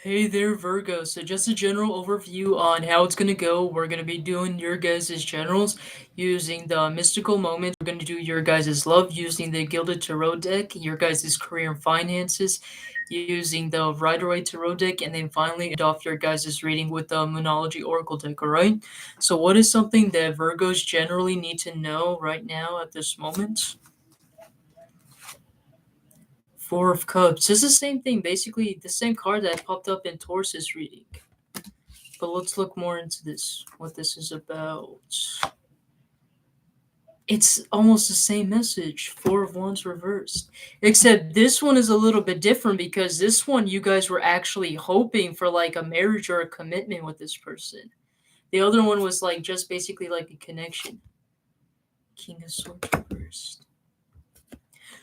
Hey there, Virgo. So, just a general overview on how it's going to go. We're going to be doing your guys' generals using the mystical moments. We're going to do your guys' love using the Gilded Tarot deck, your guys' career and finances using the Rider-Waite Tarot deck, and then finally end off your guys' reading with the Moonology Oracle deck, alright? So, what is something that Virgos generally need to know right now at this moment? Four of Cups. It's the same thing, basically the same card that popped up in Taurus's reading. But let's look more into this, what this is about. It's almost the same message, Four of Wands reversed. Except this one is a little bit different because this one you guys were actually hoping for like a marriage or a commitment with this person. The other one was like just basically like a connection. King of Swords reversed.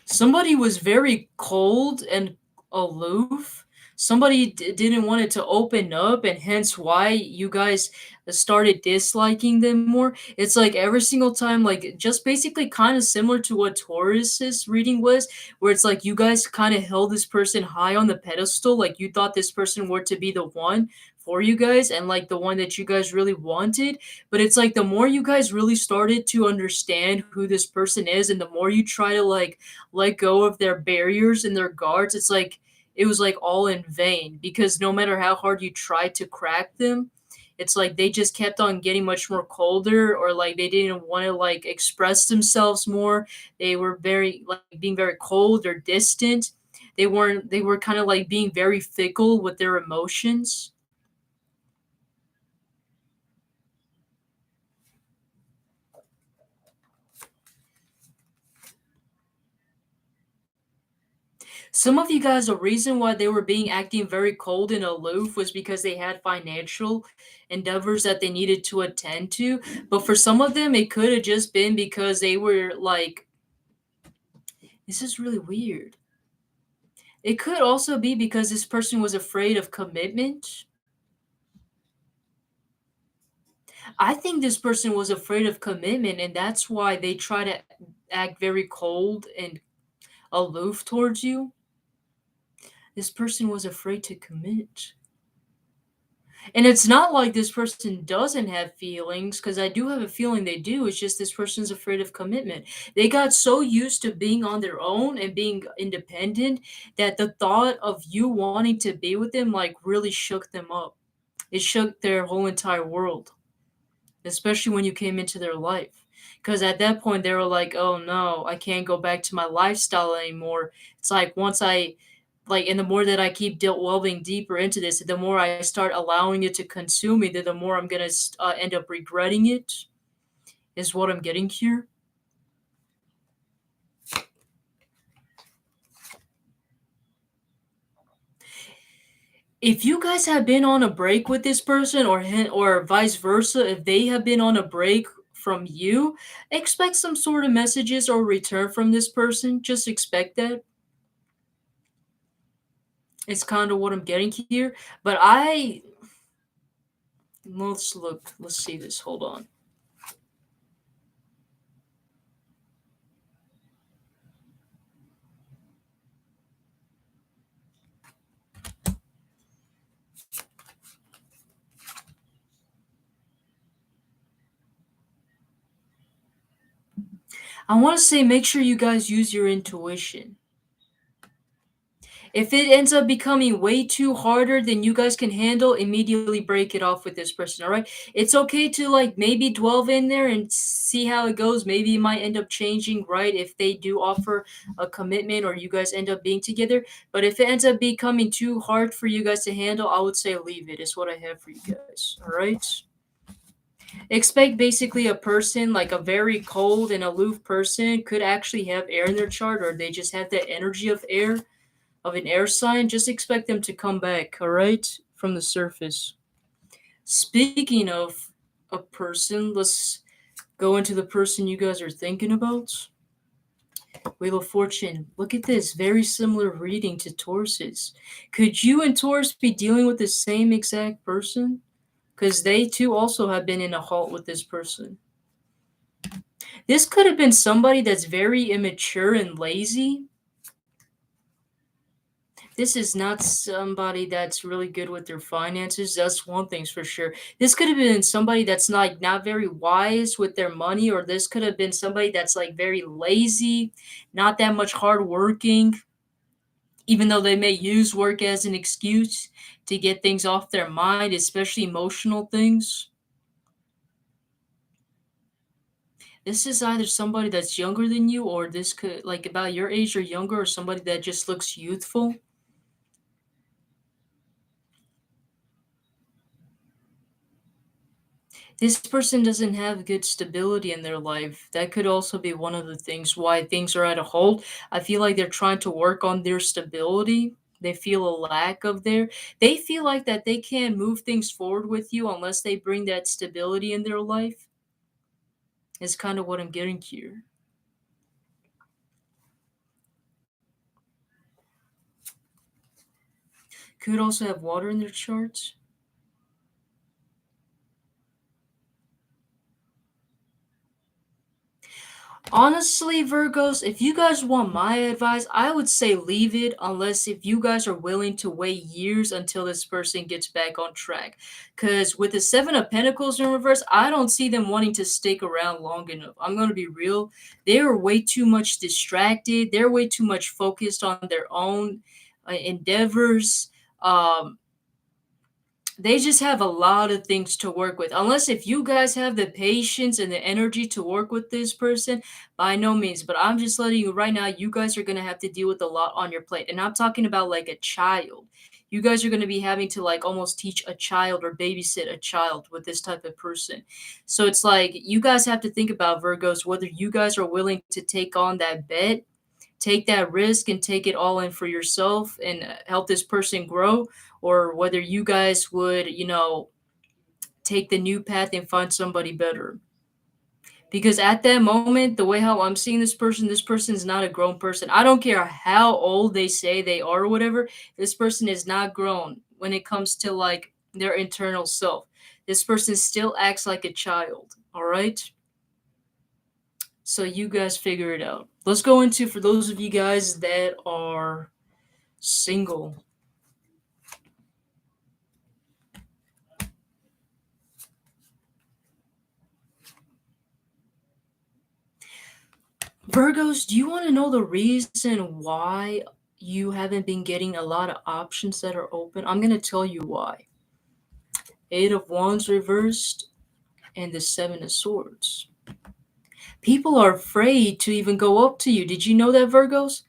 Somebody was very cold and aloof. Somebody didn't want it to open up, and hence why you guys started disliking them more. It's like every single time, like just basically kind of similar to what Taurus's reading was, where it's like you guys kind of held this person high on the pedestal, like you thought this person were to be the one for you guys and like the one that you guys really wanted. But it's like the more you guys really started to understand who this person is, and the more you try to like let go of their barriers and their guards, it's like it was like all in vain because no matter how hard you tried to crack them, it's like they just kept on getting much more colder, or like they didn't want to like express themselves more. They were very like being very cold or distant. They were kind of like being very fickle with their emotions. Some of you guys, the reason why they were being acting very cold and aloof was because they had financial endeavors that they needed to attend to. But for some of them, it could have just been because they were like, this is really weird. It could also be because this person was afraid of commitment. I think this person was afraid of commitment, and that's why they try to act very cold and aloof towards you. This person was afraid to commit. And it's not like this person doesn't have feelings, because I do have a feeling they do. It's just this person's afraid of commitment. They got so used to being on their own and being independent that the thought of you wanting to be with them like really shook them up. It shook their whole entire world, especially when you came into their life. Because at that point, they were like, oh no, I can't go back to my lifestyle anymore. It's like once I like, and the more that I keep delving deeper into this, the more I start allowing it to consume me, the more I'm gonna end up regretting it. Is what I'm getting here. If you guys have been on a break with this person, or vice versa, if they have been on a break from you, expect some sort of messages or return from this person. Just expect that. It's kind of what I'm getting here. But let's look. Let's see this. Hold on. I want to say make sure you guys use your intuition. If it ends up becoming way too harder than you guys can handle, immediately break it off with this person, all right? It's okay to like maybe delve in there and see how it goes. Maybe it might end up changing, right? If they do offer a commitment or you guys end up being together. But if it ends up becoming too hard for you guys to handle, I would say leave it. Is what I have for you guys, all right? Expect basically a person like a very cold and aloof person could actually have air in their chart, or they just have that energy of air, of an air sign. Just expect them to come back, all right, from the surface. Speaking of a person, let's go into the person you guys are thinking about. Wheel of Fortune. Look at this. Very similar reading to Taurus's. Could you and Taurus be dealing with the same exact person? Because they too also have been in a halt with this person. This could have been somebody that's very immature and lazy. This is not somebody that's really good with their finances. That's one thing's for sure. This could have been somebody that's like not very wise with their money, or this could have been somebody that's like very lazy, not that much hard working, even though they may use work as an excuse to get things off their mind, especially emotional things. This is either somebody that's younger than you, or this could like about your age or younger, or somebody that just looks youthful. This person doesn't have good stability in their life. That could also be one of the things why things are at a halt. I feel like they're trying to work on their stability. They feel a lack of their they feel like that they can't move things forward with you unless they bring that stability in their life. Is kind of what I'm getting here. Could also have water in their charts. Honestly, Virgos, if you guys want my advice, I would say leave it unless if you guys are willing to wait years until this person gets back on track. Because with the Seven of Pentacles in reverse, I don't see them wanting to stick around long enough. I'm going to be real. They are way too much distracted, they're way too much focused on their own endeavors. Um, they just have a lot of things to work with. Unless if you guys have the patience and the energy to work with this person, by no means. But I'm just letting you right now, you guys are going to have to deal with a lot on your plate. And I'm talking about like a child. You guys are going to be having to like almost teach a child or babysit a child with this type of person. So it's like you guys have to think about Virgos, whether you guys are willing to take on that bet, take that risk and take it all in for yourself and help this person grow, or whether you guys would, take the new path and find somebody better. Because at that moment, the way how I'm seeing this person is not a grown person. I don't care how old they say they are or whatever. This person is not grown when it comes to like their internal self. This person still acts like a child. All right. So you guys figure it out. Let's go into for those of you guys that are single. Virgos, do you want to know the reason why you haven't been getting a lot of options that are open? I'm going to tell you why. Eight of Wands reversed and the Seven of Swords. People are afraid to even go up to you. Did you know that, Virgos?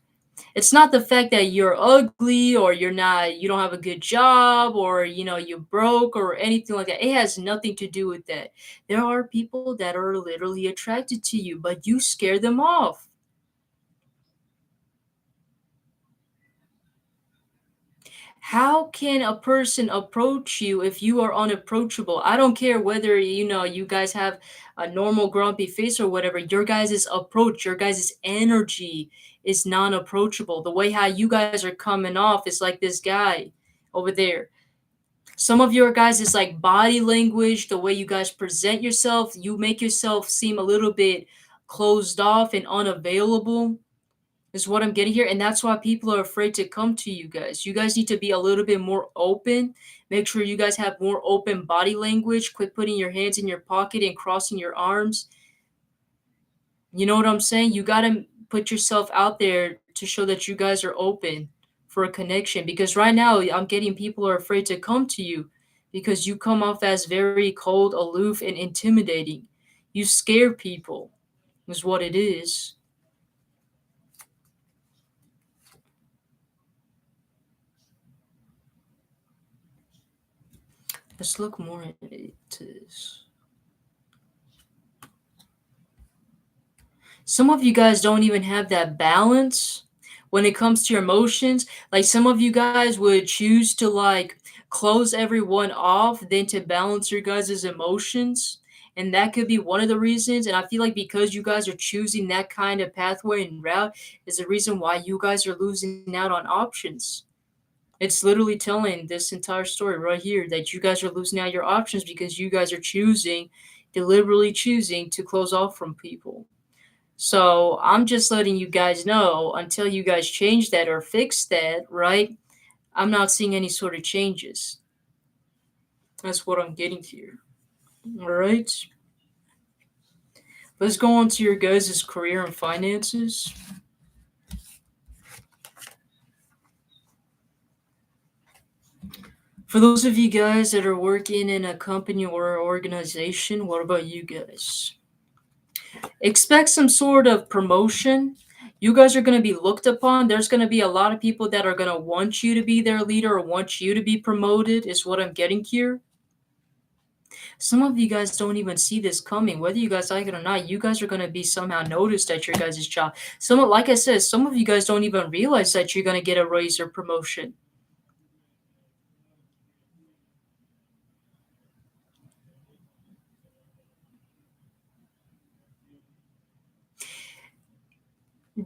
It's not the fact that you're ugly or you don't have a good job or you're broke or anything like that. It has nothing to do with that. There are people that are literally attracted to you, but you scare them off. How can a person approach you if you are unapproachable? I don't care whether you guys have a normal grumpy face or whatever. Your guys' approach, your guys' energy is non-approachable. The way how you guys are coming off is like this guy over there. Some of your guys is like body language, the way you guys present yourself, you make yourself seem a little bit closed off and unavailable is what I'm getting here. And that's why people are afraid to come to you guys. You guys need to be a little bit more open. Make sure you guys have more open body language. Quit putting your hands in your pocket and crossing your arms. You know what I'm saying? You got to put yourself out there to show that you guys are open for a connection. Because right now, I'm getting people are afraid to come to you because you come off as very cold, aloof, and intimidating. You scare people, is what it is. Let's look more into this. Some of you guys don't even have that balance when it comes to your emotions. Like some of you guys would choose to like close everyone off than to balance your guys' emotions. And that could be one of the reasons. And I feel like because you guys are choosing that kind of pathway and route is the reason why you guys are losing out on options. It's literally telling this entire story right here that you guys are losing out your options because you guys are choosing, deliberately choosing to close off from people. So I'm just letting you guys know until you guys change that or fix that, right? I'm not seeing any sort of changes. That's what I'm getting here. All right. Let's go on to your guys' career and finances. For those of you guys that are working in a company or organization, what about you guys? Expect some sort of promotion. You guys are going to be looked upon. There's going to be a lot of people that are going to want you to be their leader or want you to be promoted, is what I'm getting here. Some of you guys don't even see this coming. Whether you guys like it or not, you guys are going to be somehow noticed at your guys' job. Like I said, some of you guys don't even realize that you're going to get a raise or promotion.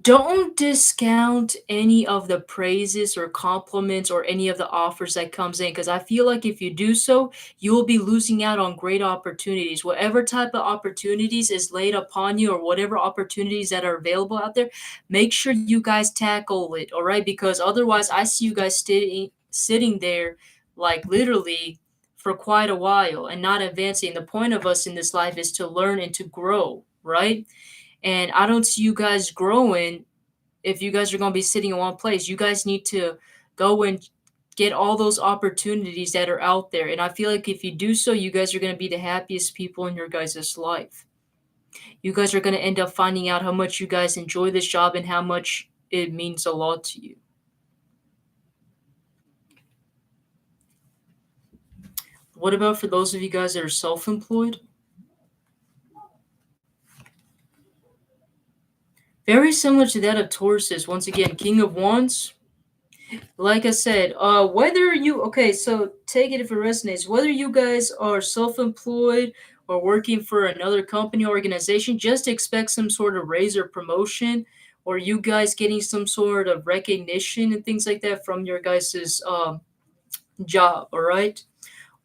Don't discount any of the praises or compliments or any of the offers that comes in, because I feel like if you do so, you will be losing out on great opportunities. Whatever type of opportunities is laid upon you or whatever opportunities that are available out there, make sure you guys tackle it, all right? Because otherwise, I see you guys sitting there like literally for quite a while and not advancing. The point of us in this life is to learn and to grow, right? And I don't see you guys growing if you guys are going to be sitting in one place. You guys need to go and get all those opportunities that are out there. And I feel like if you do so, you guys are going to be the happiest people in your guys' life. You guys are going to end up finding out how much you guys enjoy this job and how much it means a lot to you. What about for those of you guys that are self employed? Very similar to that of Tauruses. Once again, King of Wands. Like I said, whether you okay, so take it if it resonates. Whether you guys are self-employed or working for another company or organization, just expect some sort of raise or promotion, or you guys getting some sort of recognition and things like that from your guys' job, all right,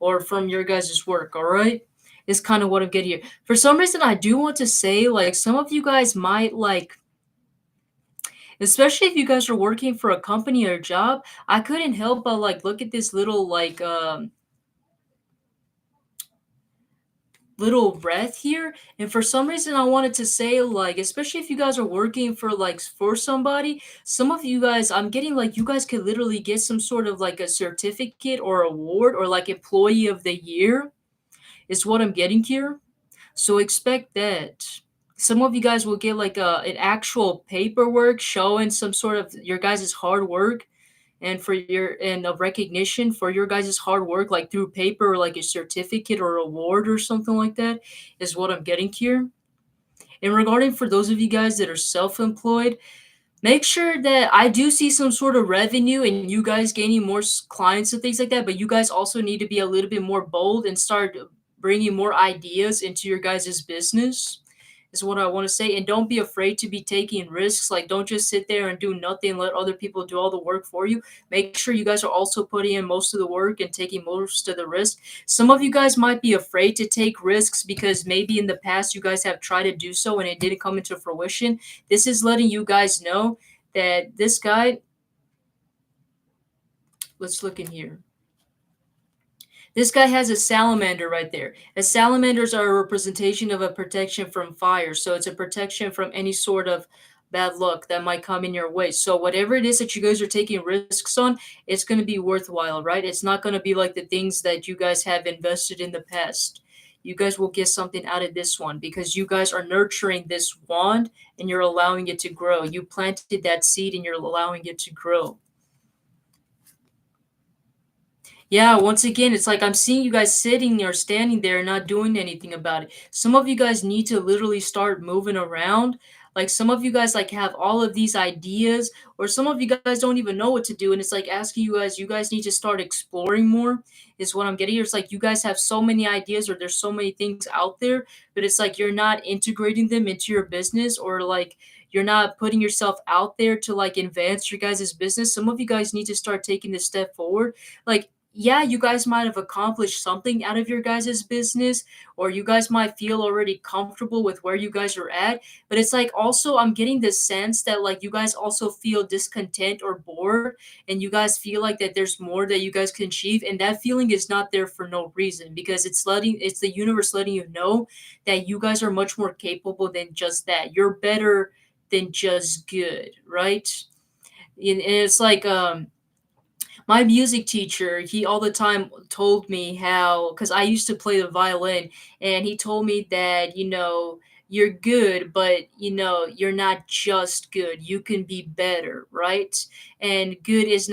or from your guys' work, all right. Is kind of what I'm getting here. For some reason, I do want to say, like, some of you guys might like, especially if you guys are working for a company or a job, I couldn't help but like look at this little little breath here. And for some reason I wanted to say, like, especially if you guys are working for like for somebody, some of you guys, I'm getting like you guys could literally get some sort of like a certificate or award or like employee of the year is what I'm getting here. So expect that. Some of you guys will get like an actual paperwork showing some sort of your guys' hard work and for your and of recognition for your guys' hard work, like through paper or like a certificate or award or something like that, is what I'm getting here. And regarding for those of you guys that are self-employed, make sure that I do see some sort of revenue and you guys gaining more clients and things like that, but you guys also need to be a little bit more bold and start bringing more ideas into your guys' business is what I want to say. And don't be afraid to be taking risks. Like, don't just sit there and do nothing and let other people do all the work for you. Make sure you guys are also putting in most of the work and taking most of the risk. Some of you guys might be afraid to take risks because maybe in the past you guys have tried to do so and it didn't come into fruition. This is letting you guys know that this guy, let's look in here. This guy has a salamander right there. As salamanders are a representation of a protection from fire. So it's a protection from any sort of bad luck that might come in your way. So whatever it is that you guys are taking risks on, it's going to be worthwhile, right? It's not going to be like the things that you guys have invested in the past. You guys will get something out of this one because you guys are nurturing this wand and you're allowing it to grow. You planted that seed and you're allowing it to grow. Yeah, once again, it's like I'm seeing you guys sitting there, standing there, and not doing anything about it. Some of you guys need to literally start moving around. Like some of you guys like have all of these ideas, or some of you guys don't even know what to do. And it's like asking you guys need to start exploring more, is what I'm getting here. It's like you guys have so many ideas, or there's so many things out there, but it's like you're not integrating them into your business, or like you're not putting yourself out there to like advance your guys' business. Some of you guys need to start taking this step forward. Like yeah, you guys might have accomplished something out of your guys' business, or you guys might feel already comfortable with where you guys are at. But it's like also, I'm getting this sense that like you guys also feel discontent or bored, and you guys feel like that there's more that you guys can achieve. And that feeling is not there for no reason, because it's the universe letting you know that you guys are much more capable than just that. You're better than just good, right? And it's like, my music teacher, he all the time told me how, because I used to play the violin, and he told me that, you're good, but, you're not just good. You can be better, right? And good is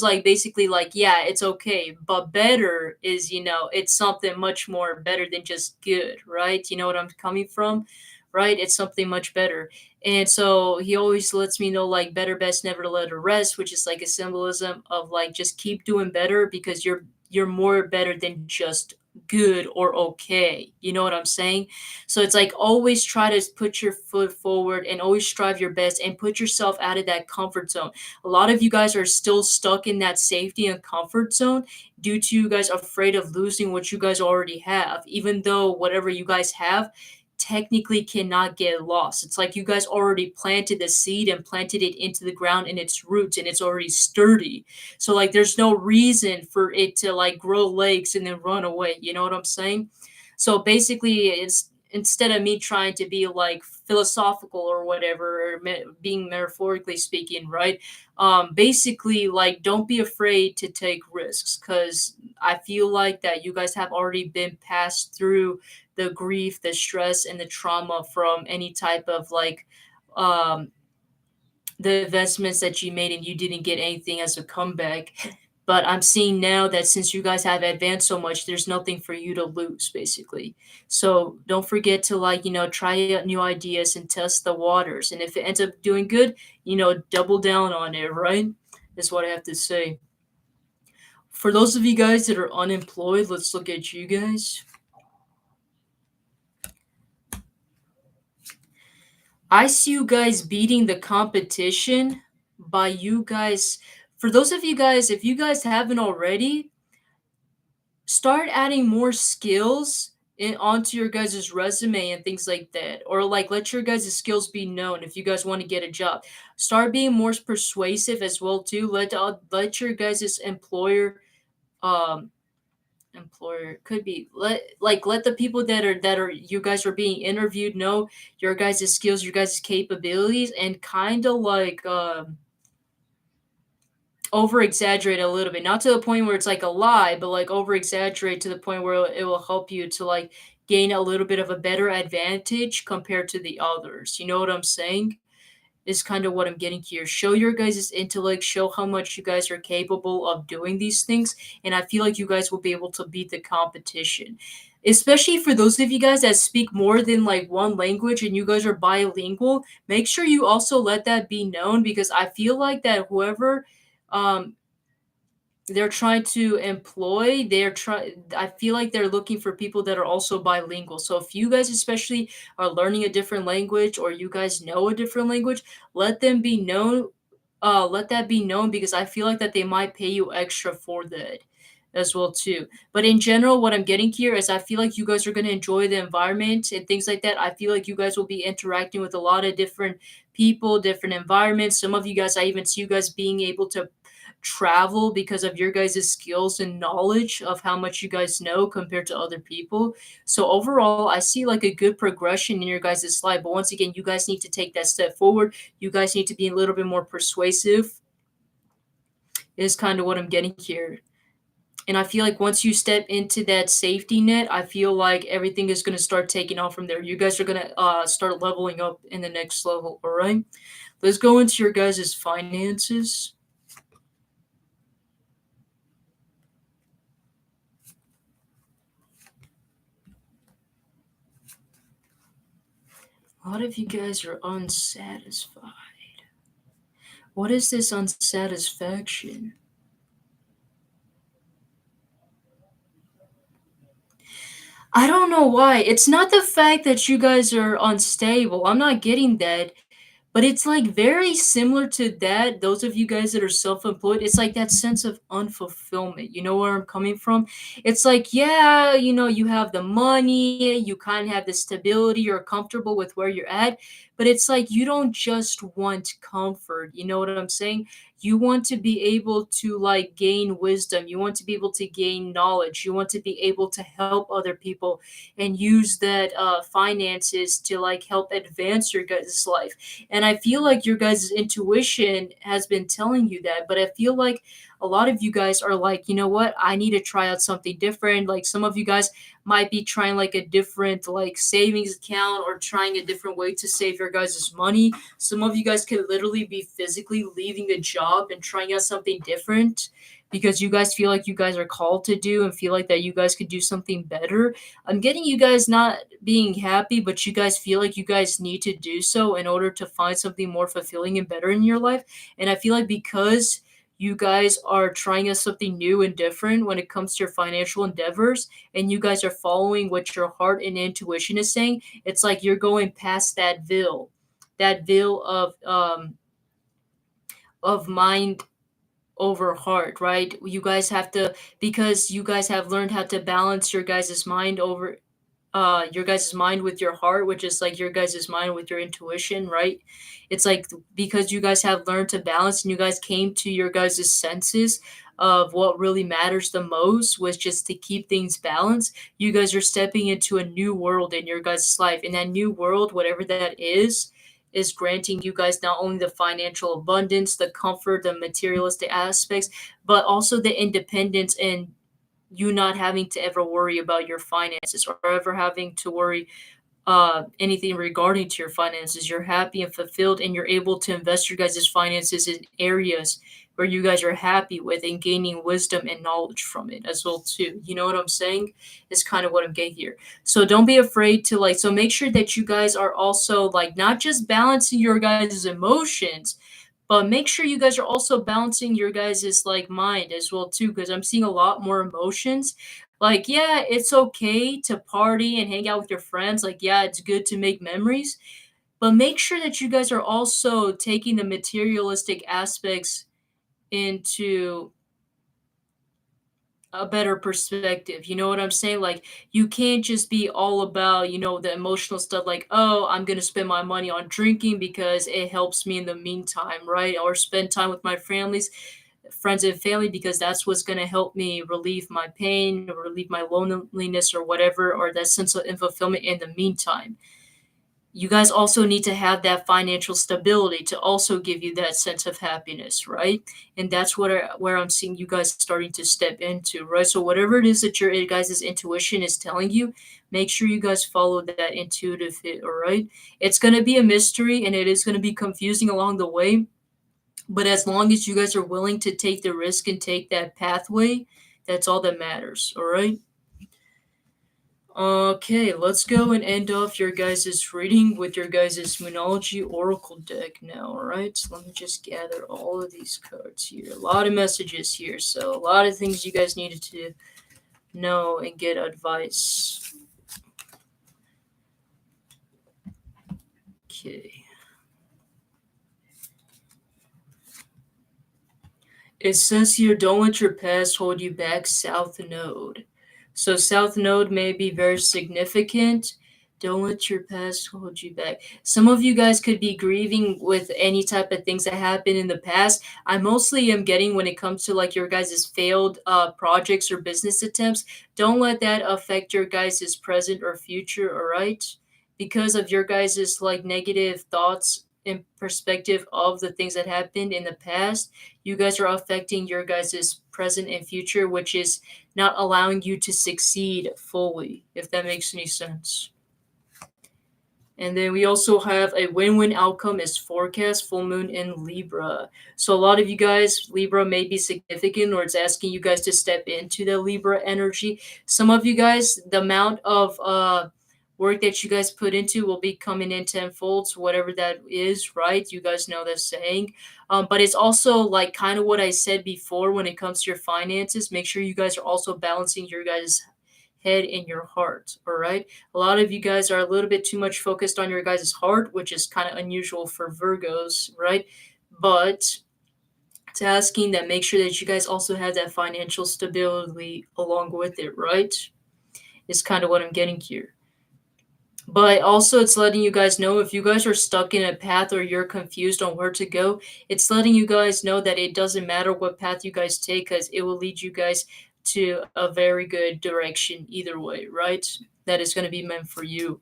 like basically like, yeah, it's okay. But better is, it's something much more better than just good, right? You know what I'm coming from? Right? It's something much better. And so he always lets me know like better best never to let her rest, which is like a symbolism of like just keep doing better, because you're more better than just good or okay. You know what I'm saying? So it's like always try to put your foot forward and always strive your best and put yourself out of that comfort zone. A lot of you guys are still stuck in that safety and comfort zone due to you guys afraid of losing what you guys already have, even though whatever you guys have technically cannot get lost. It's like you guys already planted the seed and planted it into the ground in its roots, and it's already sturdy. So like there's no reason for it to like grow legs and then run away. You know what I'm saying? So basically it's instead of me trying to be like philosophical or whatever, or being metaphorically speaking, right? Basically like don't be afraid to take risks, cuz I feel like that you guys have already been passed through the grief, the stress, and the trauma from any type of like um, the investments that you made and you didn't get anything as a comeback. But I'm seeing now that since you guys have advanced so much, there's nothing for you to lose, basically. So don't forget to like, try out new ideas and test the waters. And if it ends up doing good, double down on it, right? Is what I have to say. For those of you guys that are unemployed, let's look at you guys. I see you guys beating the competition by you guys. For those of you guys, if you guys haven't already, start adding more skills onto your guys' resume and things like that. Or like let your guys' skills be known if you guys want to get a job. Start being more persuasive as well too. Let your guys' um employer could be let the people that are you guys are being interviewed know your guys' skills, your guys' capabilities, and kind of like over exaggerate a little bit, not to the point where it's like a lie, but like over exaggerate to the point where it will help you to like gain a little bit of a better advantage compared to the others. You know what I'm saying? Is kind of what I'm getting here. Show your guys' intellect, show how much you guys are capable of doing these things, and I feel like you guys will be able to beat the competition. Especially for those of you guys that speak more than like one language and you guys are bilingual, make sure you also let that be known, because I feel like that whoever um they're trying to employ, I feel like they're looking for people that are also bilingual. So if you guys especially are learning a different language, or you guys know a different language, let them be known let that be known, because I feel like that they might pay you extra for that as well too. But in general, what I'm getting here is I feel like you guys are going to enjoy the environment and things like that. I feel like you guys will be interacting with a lot of different people, different environments. Some of you guys, I even see you guys being able to travel because of your guys' skills and knowledge of how much you guys know compared to other people. So overall, I see like a good progression in your guys' life. But once again, you guys need to take that step forward. You guys need to be a little bit more persuasive, is kind of what I'm getting here. And I feel like once you step into that safety net, I feel like everything is going to start taking off from there. You guys are going to start leveling up in the next level. All right. Let's go into your guys' finances. A lot of you guys are unsatisfied. What is this unsatisfaction? I don't know why. It's not the fact that you guys are unstable. I'm not getting that. But it's, like, very similar to that, those of you guys that are self-employed, it's like that sense of unfulfillment, you know where I'm coming from? It's like, yeah, you have the money, you kinda have the stability, you're comfortable with where you're at, but it's like you don't just want comfort, you know what I'm saying? You want to be able to, like, gain wisdom, you want to be able to gain knowledge, you want to be able to help other people and use that, finances to, like, help advance your guys' life. And I feel like your guys' intuition has been telling you that, but I feel like a lot of you guys are like, you know what? I need to try out something different. Like some of you guys might be trying like a different like savings account or trying a different way to save your guys' money. Some of you guys could literally be physically leaving a job and trying out something different because you guys feel like you guys are called to do and feel like that you guys could do something better. I'm getting you guys not being happy, but you guys feel like you guys need to do so in order to find something more fulfilling and better in your life. And I feel like because you guys are trying out something new and different when it comes to your financial endeavors, and you guys are following what your heart and intuition is saying, it's like you're going past that veil of mind over heart, right? You guys have to, because you guys have learned how to balance your guys' mind with your heart, which is like your guys' mind with your intuition, right? It's like because you guys have learned to balance and you guys came to your guys' senses of what really matters the most, was just to keep things balanced. You guys are stepping into a new world in your guys' life. And that new world, whatever that is granting you guys not only the financial abundance, the comfort, the materialistic aspects, but also the independence and you not having to ever worry about your finances or ever having to worry anything regarding to your finances. You're happy and fulfilled, and you're able to invest your guys' finances in areas where you guys are happy with and gaining wisdom and knowledge from it as well too. You know what I'm saying? Is kind of what I'm getting here. So don't be afraid to like. So make sure that you guys are also like not just balancing your guys' emotions, but make sure you guys are also balancing your guys' like mind as well too, because I'm seeing a lot more emotions. Like, yeah, it's okay to party and hang out with your friends. Like, yeah, it's good to make memories, but make sure that you guys are also taking the materialistic aspects into a better perspective. You know what I'm saying? Like you can't just be all about, the emotional stuff like, "Oh, I'm going to spend my money on drinking because it helps me in the meantime," right? Or spend time with my friends and family because that's what's going to help me relieve my pain or relieve my loneliness or whatever, or that sense of fulfillment in the meantime. You guys also need to have that financial stability to also give you that sense of happiness, right? And that's where I'm seeing you guys starting to step into, right? So whatever it is that your guys' intuition is telling you, make sure you guys follow that intuitive hit, all right? It's going to be a mystery and it is going to be confusing along the way, but as long as you guys are willing to take the risk and take that pathway, that's all that matters, all right? Okay, let's go and end off your guys' reading with your guys' Moonology Oracle deck now, alright? So let me just gather all of these cards here. A lot of messages here, so a lot of things you guys needed to know and get advice. Okay. It says here, don't let your past hold you back, South Node. So South Node may be very significant. Don't let your past hold you back. Some of you guys could be grieving with any type of things that happened in the past. I mostly am getting when it comes to like your guys' failed projects or business attempts. Don't let that affect your guys' present or future, all right? Because of your guys' like negative thoughts and perspective of the things that happened in the past, you guys are affecting your guys' present and future, which is not allowing you to succeed fully, if that makes any sense. And then we also have a win-win outcome is forecast full moon in Libra. So a lot of you guys, Libra may be significant or it's asking you guys to step into the Libra energy. Some of you guys, the amount of work that you guys put into will be coming in tenfold. So whatever that is, right? You guys know that saying. But it's also like kind of what I said before when it comes to your finances. Make sure you guys are also balancing your guys' head and your heart. All right. A lot of you guys are a little bit too much focused on your guys' heart, which is kind of unusual for Virgos, right? But it's asking that make sure that you guys also have that financial stability along with it, right? Is kind of what I'm getting here. But also, it's letting you guys know if you guys are stuck in a path or you're confused on where to go, it's letting you guys know that it doesn't matter what path you guys take because it will lead you guys to a very good direction either way, right? That is going to be meant for you.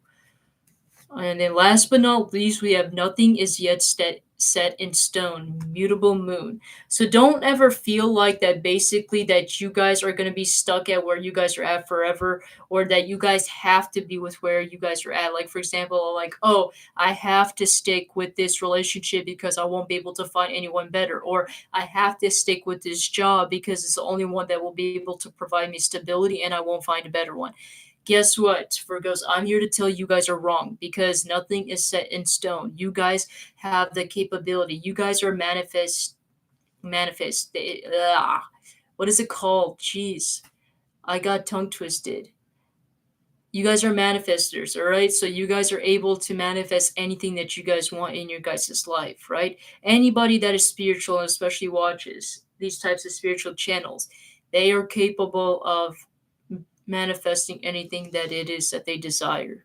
And then last but not least, we have nothing is yet set in stone, mutable moon. So don't ever feel like that basically that you guys are going to be stuck at where you guys are at forever or that you guys have to be with where you guys are at. Like, for example, like, oh, I have to stick with this relationship because I won't be able to find anyone better. Or I have to stick with this job because it's the only one that will be able to provide me stability and I won't find a better one. Guess what, Virgos? I'm here to tell you guys are wrong because nothing is set in stone. You guys have the capability. You guys are manifest. What is it called? Jeez, I got tongue twisted. You guys are manifestors, all right? So you guys are able to manifest anything that you guys want in your guys' life, right? Anybody that is spiritual and especially watches these types of spiritual channels, they are capable of manifesting anything that it is that they desire.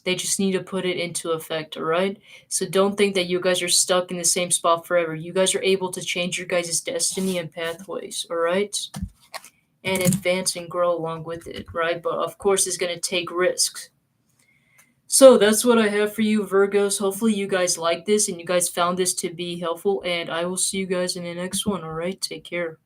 They just need to put it into effect, all right? So don't think that you guys are stuck in the same spot forever. You guys are able to change your guys' destiny and pathways, all right? And advance and grow along with it, right? But of course, it's going to take risks. So that's what I have for you, Virgos. Hopefully, you guys like this and you guys found this to be helpful. And I will see you guys in the next one, all right? Take care.